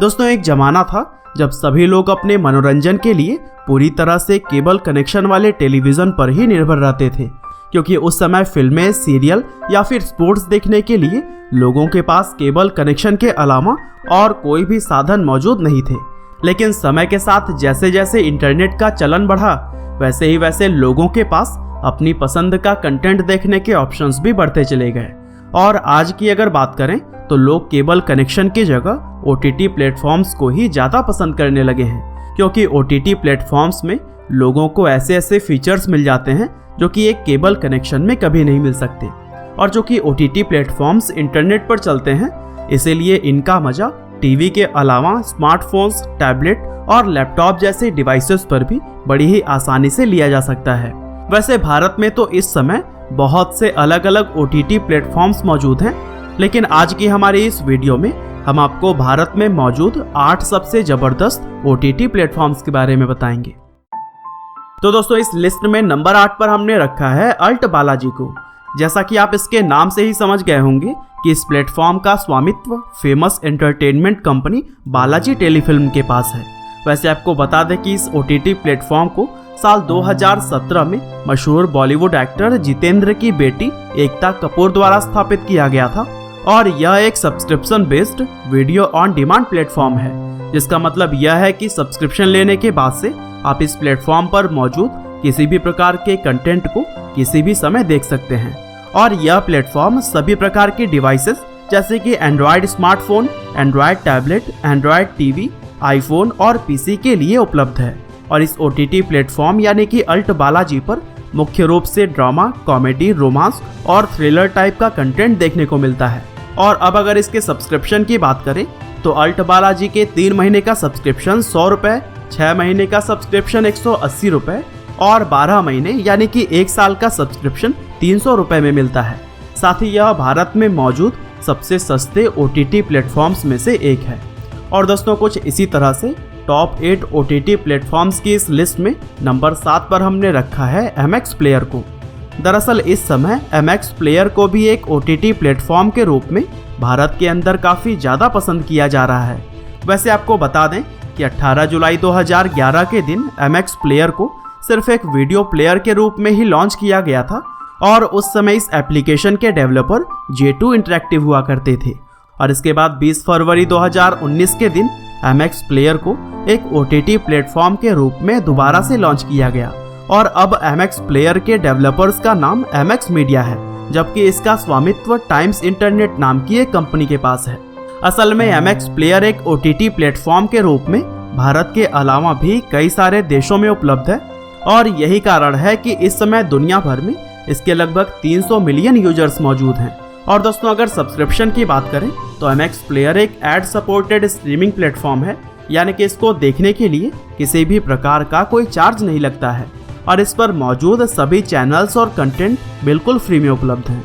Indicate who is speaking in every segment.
Speaker 1: दोस्तों एक जमाना था जब सभी लोग अपने मनोरंजन के लिए पूरी तरह से केबल कनेक्शन वाले टेलीविज़न पर ही निर्भर रहते थे, क्योंकि उस समय फिल्में, सीरियल या फिर स्पोर्ट्स देखने के लिए लोगों के पास केबल कनेक्शन के अलावा और कोई भी साधन मौजूद नहीं थे। लेकिन समय के साथ जैसे जैसे इंटरनेट का चलन बढ़ा, वैसे लोगों के पास अपनी पसंद का कंटेंट देखने के ऑप्शंस भी बढ़ते चले गए। और आज की अगर बात करें तो लोग केबल कनेक्शन की जगह OTT प्लेटफॉर्म्स को ही ज़्यादा पसंद करने लगे हैं, क्योंकि OTT प्लेटफॉर्म्स में लोगों को ऐसे फीचर्स मिल जाते हैं जो कि एक केबल कनेक्शन में कभी नहीं मिल सकते। और जो कि OTT प्लेटफॉर्म्स इंटरनेट पर चलते हैं, इसीलिए इनका मजा टीवी के अलावा स्मार्टफोन्स, टैबलेट और लैपटॉप जैसे डिवाइसेस पर भी बड़ी ही आसानी से लिया जा सकता है। वैसे भारत में तो इस समय बहुत से अलग अलग OTT प्लेटफॉर्म्स मौजूद हैं, लेकिन आज की हमारी इस वीडियो में हम आपको भारत में मौजूद 8 सबसे जबरदस्त OTT प्लेटफॉर्म्स के बारे में बताएंगे। तो दोस्तों इस लिस्ट में नंबर 8 पर हमने रखा है अल्ट बालाजी को। जैसा कि आप इसके नाम से ही समझ गए होंगे कि इस प्लेटफॉर्म का स्वामित्व famous entertainment company Balaji telefilm के पास है। वैसे आपको बता दें कि इस OTT प्लेटफॉर्म को साल 2017 में मशहूर बॉलीवुड एक्टर जितेंद्र की बेटी एकता कपूर द्वारा स्थापित किया गया था। और यह एक subscription based video on demand platform है, जिसका मतलब यह है कि सब्सक्रिप्शन लेने के बाद से आप इस प्लेटफॉर्म पर मौजूद किसी भी प्रकार के कंटेंट को किसी भी समय देख सकते हैं। और यह प्लेटफॉर्म सभी प्रकार के डिवाइसेस जैसे कि Android smartphone, Android tablet, Android TV, iPhone और पीसी के लिए उपलब्ध है। और इस OTT प्लेटफॉर्म यानी कि अल्ट बालाजी पर मुख्य रूप से ड्रामा, कॉमेडी, रोमांस और थ्रिलर टाइप का कंटेंट देखने को मिलता है। और अब अगर इसके सब्सक्रिप्शन की बात करें तो अल्ट बालाजी के 3 महीने का सब्सक्रिप्शन 100 रुपये, 6 महीने का सब्सक्रिप्शन 180 रुपये और 12 महीने यानी कि 1 साल का सब्सक्रिप्शन 300 रुपये में मिलता है। साथ ही यह भारत में मौजूद सबसे सस्ते OTT प्लेटफॉर्म्स में से एक है। और दोस्तों कुछ इसी तरह से टॉप 8 OTT प्लेटफॉर्म्स की इस लिस्ट में नंबर 7 पर हमने रखा है MX प्लेयर को। दरअसल इस समय MX प्लेयर को भी एक OTT प्लेटफॉर्म के रूप में भारत के अंदर काफ़ी ज़्यादा पसंद किया जा रहा है। वैसे आपको बता दें कि 18 जुलाई 2011 के दिन MX प्लेयर को सिर्फ एक वीडियो प्लेयर के रूप में ही लॉन्च किया गया था। और उस समय इस एप्लीकेशन के डेवलपर J2 इंटरैक्टिव हुआ करते थे। और इसके बाद 20 फरवरी 2019 के दिन MX प्लेयर को एक OTT प्लेटफॉर्म के रूप में दोबारा से लॉन्च किया गया। और अब MX प्लेयर के डेवलपर्स का नाम MX मीडिया है, जबकि इसका स्वामित्व टाइम्स इंटरनेट नाम की एक कंपनी के पास है। असल में MX प्लेयर एक OTT प्लेटफॉर्म के रूप में भारत के अलावा भी कई सारे देशों में उपलब्ध है। और यही कारण है कि इस समय दुनिया भर में इसके लगभग 300 मिलियन यूजर्स मौजूद हैं। और दोस्तों अगर सब्सक्रिप्शन की बात करें तो MX प्लेयर एक एड सपोर्टेड स्ट्रीमिंग प्लेटफॉर्म है, यानी कि इसको देखने के लिए किसी भी प्रकार का कोई चार्ज नहीं लगता है। और इस पर मौजूद सभी चैनल्स और कंटेंट बिल्कुल फ्री में उपलब्ध हैं।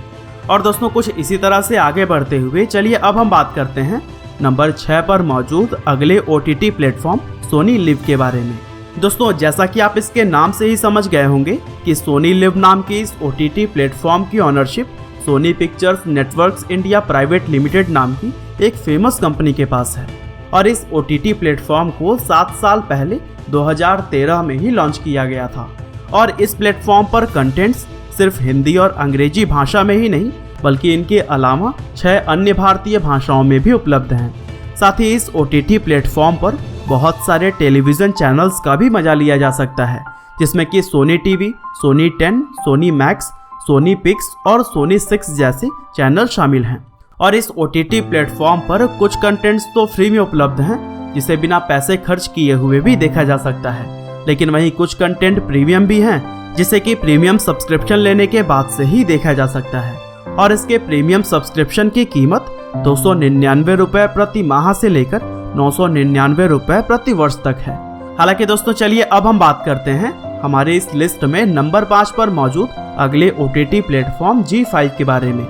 Speaker 1: और दोस्तों कुछ इसी तरह से आगे बढ़ते हुए चलिए अब हम बात करते हैं नंबर 6 पर मौजूद अगले OTT प्लेटफॉर्म सोनी लिव के बारे में। दोस्तों जैसा कि आप इसके नाम से ही समझ गए होंगे कि सोनी लिव नाम की इस OTT प्लेटफॉर्म की ownership Sony Pictures Networks India Private Limited नाम की एक फेमस कंपनी के पास है। और इस OTT प्लेटफॉर्म को 7 साल पहले 2013 में ही लॉन्च किया गया था। और इस प्लेटफॉर्म पर कंटेंट्स सिर्फ हिंदी और अंग्रेजी भाषा में ही नहीं, बल्कि इनके अलावा 6 अन्य भारतीय भाषाओं में भी उपलब्ध हैं। साथ ही इस OTT प्लेटफॉर्म पर बहुत सारे टेलीविज़न चैनल्स का भी मजा लिया जा सकता है, जिसमें कि Sony TV, Sony 10, Sony Max, Sony Pix और सोनी 6 जैसे चैनल शामिल हैं। और इस OTT प्लेटफॉर्म पर कुछ कंटेंट्स तो फ्री में उपलब्ध हैं, जिसे बिना पैसे खर्च किए हुए भी देखा जा सकता है। लेकिन वहीं कुछ कंटेंट प्रीमियम भी हैं, जिसे कि प्रीमियम सब्सक्रिप्शन लेने के बाद से ही देखा जा सकता है। और इसके प्रीमियम सब्सक्रिप्शन की कीमत 299 रुपये प्रति माह से लेकर 999 रुपये प्रति वर्ष तक है। हालांकि दोस्तों चलिए अब हम बात करते हैं हमारे इस लिस्ट में नंबर 5 पर मौजूद अगले OTT प्लेटफॉर्म G5 के बारे में।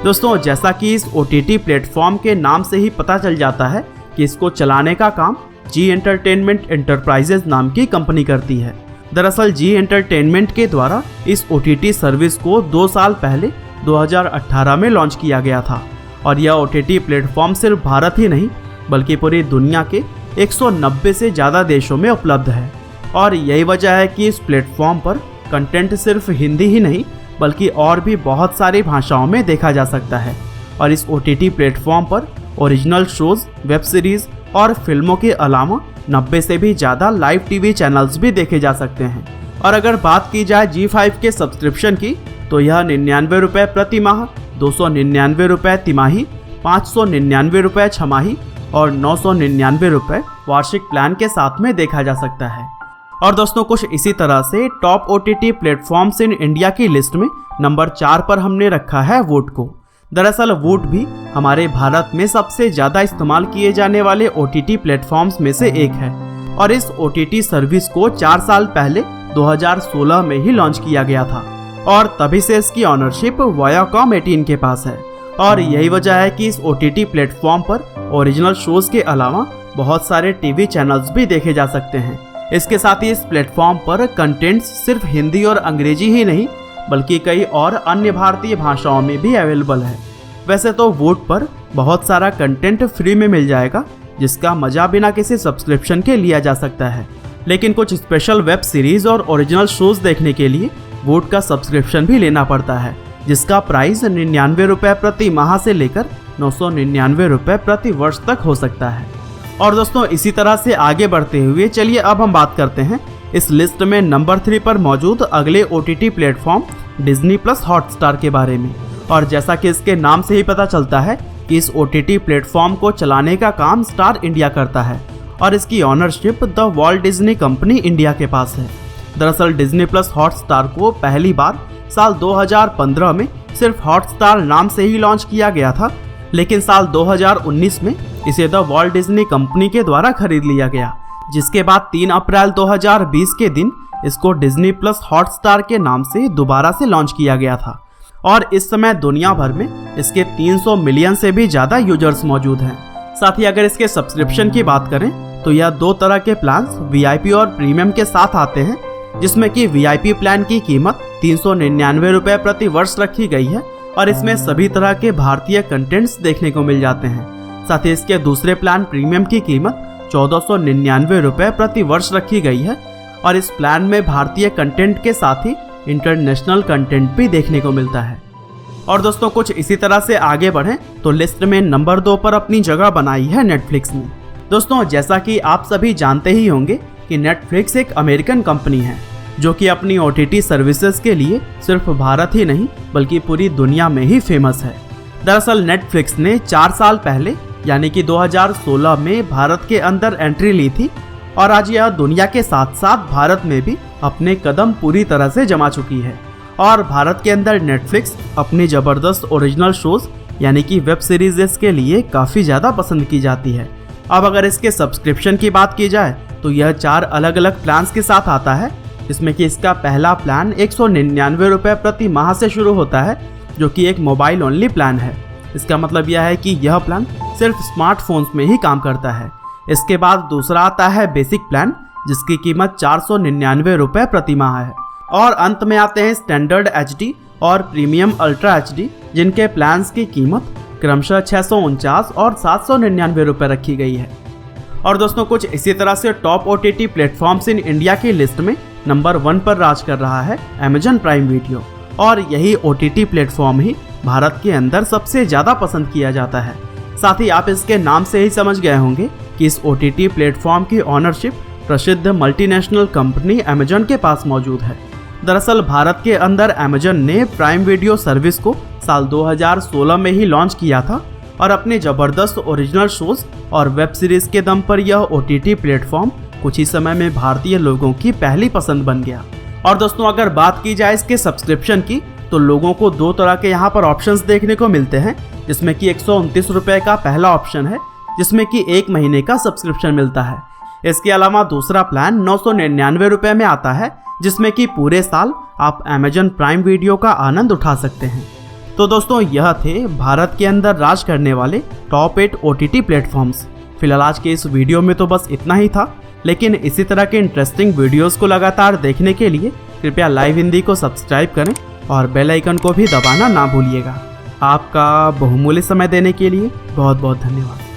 Speaker 1: दोस्तों जैसा कि इस OTT प्लेटफॉर्म के नाम से ही पता चल जाता है कि इसको चलाने का काम G एंटरटेनमेंट एंटरप्राइजेज नाम की कंपनी करती है। दरअसल G एंटरटेनमेंट के द्वारा इस OTT सर्विस को 2 साल पहले 2018 में लॉन्च किया गया था। और यह OTT प्लेटफॉर्म सिर्फ भारत ही नहीं बल्कि पूरी दुनिया के 190 से ज़्यादा देशों में उपलब्ध है। और यही वजह है कि इस प्लेटफॉर्म पर कंटेंट सिर्फ हिंदी ही नहीं बल्कि और भी बहुत सारी भाषाओं में देखा जा सकता है। और इस OTT प्लेटफॉर्म पर ओरिजिनल शोज, वेब सीरीज़ और फिल्मों के अलावा 90 से भी ज़्यादा लाइव टीवी चैनल्स भी देखे जा सकते हैं। और अगर बात की जाए G5 के सब्सक्रिप्शन की तो यह 99 रुपये प्रति माह, 299 रुपये तिमाही, 599 रुपये छमाही और 999 रुपये वार्षिक प्लान के साथ में देखा जा सकता है। और दोस्तों कुछ इसी तरह से top OTT platforms in India की लिस्ट में नंबर 4 पर हमने रखा है वूट को। दरअसल वूट भी हमारे भारत में सबसे ज़्यादा इस्तेमाल किए जाने वाले OTT प्लेटफॉर्म्स में से एक है। और इस OTT सर्विस को 4 साल पहले 2016 में ही लॉन्च किया गया था और तभी से इसकी ऑनरशिप वायाकॉम 18 के पास है। और यही वजह है कि इस OTT प्लेटफॉर्म पर ओरिजिनल शोज के अलावा बहुत सारे टीवी चैनल्स भी देखे जा सकते हैं। इसके साथ ही इस प्लेटफॉर्म पर कंटेंट्स सिर्फ हिंदी और अंग्रेजी ही नहीं बल्कि कई और अन्य भारतीय भाषाओं में भी अवेलेबल है। वैसे तो वूट पर बहुत सारा कंटेंट फ्री में मिल जाएगा जिसका मजा बिना किसी सब्सक्रिप्शन के लिया जा सकता है, लेकिन कुछ स्पेशल वेब सीरीज और ओरिजिनल शोज देखने के लिए वूट का सब्सक्रिप्शन भी लेना पड़ता है, जिसका प्राइस 99 रुपये प्रति माह से लेकर 999 रुपये प्रति वर्ष तक हो सकता है। और दोस्तों इसी तरह से आगे बढ़ते हुए चलिए अब हम बात करते हैं इस लिस्ट में नंबर 3 पर मौजूद अगले OTT प्लेटफॉर्म Disney+ हॉटस्टार के बारे में। और जैसा कि इसके नाम से ही पता चलता है कि इस OTT प्लेटफॉर्म को चलाने का काम स्टार इंडिया करता है और इसकी ownership the Walt Disney company India के पास है। दरअसल Disney+ हॉटस्टार को पहली बार साल 2015 में सिर्फ हॉटस्टार नाम से ही लॉन्च किया गया था, लेकिन साल 2019 में इसे द वॉल्ट डिज्नी कंपनी के द्वारा खरीद लिया गया, जिसके बाद 3 अप्रैल 2020 के दिन इसको Disney+ हॉटस्टार के नाम से दोबारा से लॉन्च किया गया था। और इस समय दुनिया भर में इसके 300 मिलियन से भी ज़्यादा यूजर्स मौजूद हैं। साथ ही अगर इसके सब्सक्रिप्शन की बात करें तो यह 2 तरह के प्लान्स VIP और प्रीमियम के साथ आते हैं, जिसमें कि VIP प्लान की कीमत 399 रुपये प्रति वर्ष रखी गई है और इसमें सभी तरह के भारतीय कंटेंट्स देखने को मिल जाते हैं। साथ ही इसके दूसरे प्लान प्रीमियम की कीमत 1499 रुपये प्रति वर्ष रखी गई है और इस प्लान में भारतीय कंटेंट के साथ ही इंटरनेशनल कंटेंट भी देखने को मिलता है। और दोस्तों कुछ इसी तरह से आगे बढ़ें तो लिस्ट में नंबर 2 पर अपनी जगह बनाई है नेटफ्लिक्स ने। दोस्तों जैसा कि आप सभी जानते ही होंगे कि नेटफ्लिक्स एक अमेरिकन कंपनी है जो कि अपनी OTT सर्विसेज के लिए सिर्फ भारत ही नहीं बल्कि पूरी दुनिया में ही फेमस है। दरअसल नेटफ्लिक्स ने 4 साल पहले यानी कि 2016 में भारत के अंदर एंट्री ली थी और आज यह दुनिया के साथ साथ भारत में भी अपने कदम पूरी तरह से जमा चुकी है। और भारत के अंदर नेटफ्लिक्स अपनी ज़बरदस्त ओरिजिनल शोज यानी कि वेब सीरीज़ के लिए काफ़ी ज़्यादा पसंद की जाती है। अब अगर इसके सब्सक्रिप्शन की बात की जाए तो यह 4 अलग अलग प्लान्स के साथ आता है, जिसमें कि इसका पहला प्लान 199 रुपये प्रति माह से शुरू होता है जो कि एक मोबाइल ओनली प्लान है। इसका मतलब यह है कि यह प्लान सिर्फ स्मार्टफोन्स में ही काम करता है। इसके बाद दूसरा आता है बेसिक प्लान जिसकी कीमत 499 रुपये प्रति माह है। और अंत में आते हैं स्टैंडर्ड HD और प्रीमियम अल्ट्रा HD जिनके प्लान्स की कीमत क्रमशः 649 और 799 रुपये रखी गई है। और दोस्तों कुछ इसी तरह से top OTT platforms in India की लिस्ट में नंबर 1 पर राज कर रहा है Amazon प्राइम वीडियो। और यही OTT प्लेटफॉर्म ही भारत के अंदर सबसे ज़्यादा पसंद किया जाता है। साथ ही आप इसके नाम से ही समझ गए होंगे कि इस OTT प्लेटफॉर्म की ऑनरशिप प्रसिद्ध मल्टीनेशनल कंपनी Amazon के पास मौजूद है। दरअसल भारत के अंदर Amazon ने प्राइम वीडियो सर्विस को साल 2016 में ही लॉन्च किया था और अपने ज़बरदस्त ओरिजिनल शोज और वेब सीरीज़ के दम पर यह OTT प्लेटफॉर्म कुछ ही समय में भारतीय लोगों की पहली पसंद बन गया। और दोस्तों अगर बात की जाए इसके सब्सक्रिप्शन की तो लोगों को 2 तरह के यहाँ पर ऑप्शंस देखने को मिलते हैं, जिसमें कि 129 रुपये का पहला ऑप्शन है जिसमें कि 1 महीने का सब्सक्रिप्शन मिलता है। इसके अलावा दूसरा प्लान 999 रुपये में आता है जिसमें कि पूरे साल आप Amazon प्राइम वीडियो का आनंद उठा सकते हैं। तो दोस्तों यह थे भारत के अंदर राज करने वाले टॉप 8 OTT प्लेटफॉर्म्स। फिलहाल आज के इस वीडियो में तो बस इतना ही था, लेकिन इसी तरह के इंटरेस्टिंग वीडियोस को लगातार देखने के लिए कृपया लाइव हिंदी को सब्सक्राइब करें और बेल आइकन को भी दबाना ना भूलिएगा। आपका बहुमूल्य समय देने के लिए बहुत बहुत धन्यवाद।